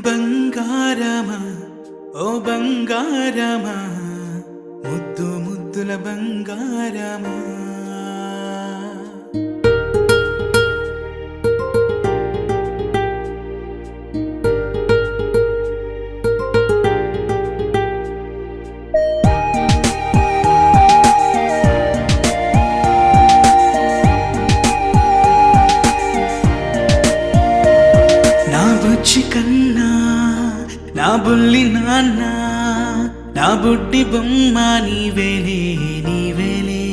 బంగారమా ఓ బంగారమా ముద్దు ముద్దుల బంగారమా నా బుజ్జి కన్నా నా బుల్లి నాన్న నా బుడ్డి బొమ్మ నీవేలే నీవేలే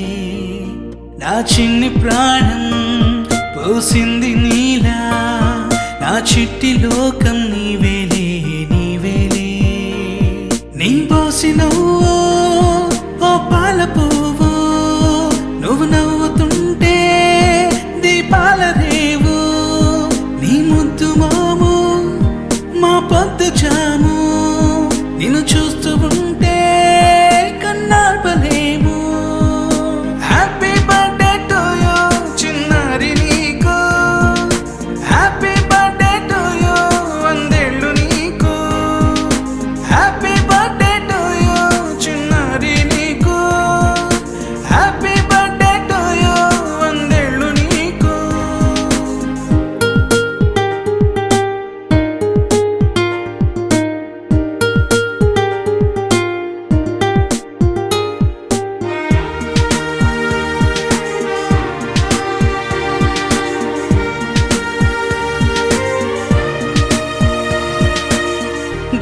నా చిన్ని ప్రాణం పోసింది నీలా నా చిట్టి లోకం నీవేలే నీవేలే నీ పోసినవో ఓ పాల పువ్వు నువ్వు నవ్వుతుంటే దీపాల రేవు నీ ముద్దు మాము మా పొద్దు జాము నిన్ను చూస్తూ ఉంటే కన్నార్పలేము హ్యాపీ బర్త్డే టు యూ చిన్నారి నీకు హ్యాపీ బర్త్డే టు యూ వందేళ్ళు నీకు హ్యాపీ బర్త్డే టు యూ చిన్నారి నీకు హ్యాపీ బర్త్డే టు యూ వందేళ్ళు నీకు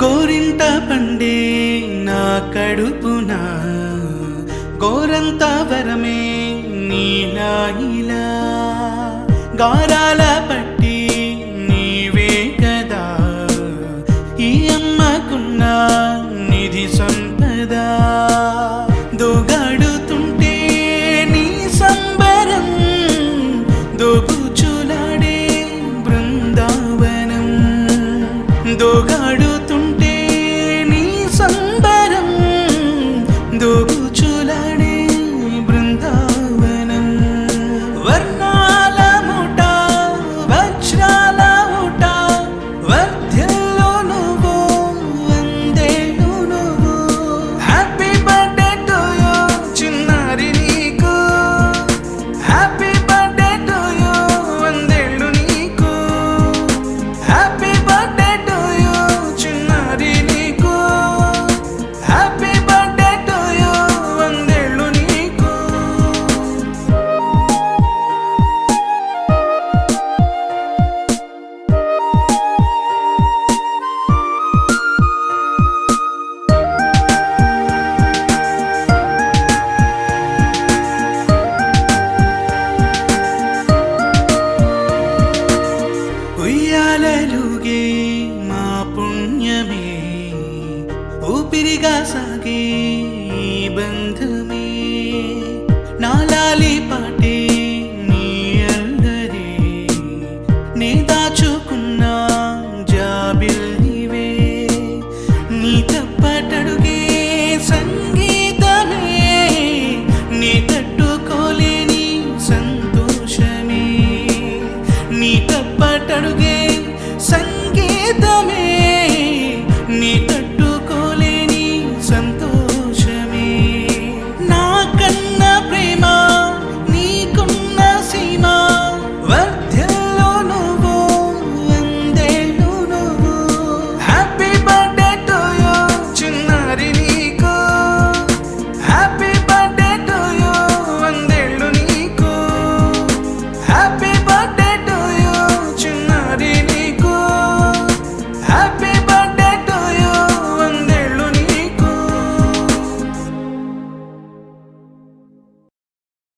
గోరింట పండే నా కడుపున గోరంత వరమే నీలా ఇలా గారాల పట్టి నీవే కదా ఈ అమ్మకున్న నిధి సంపద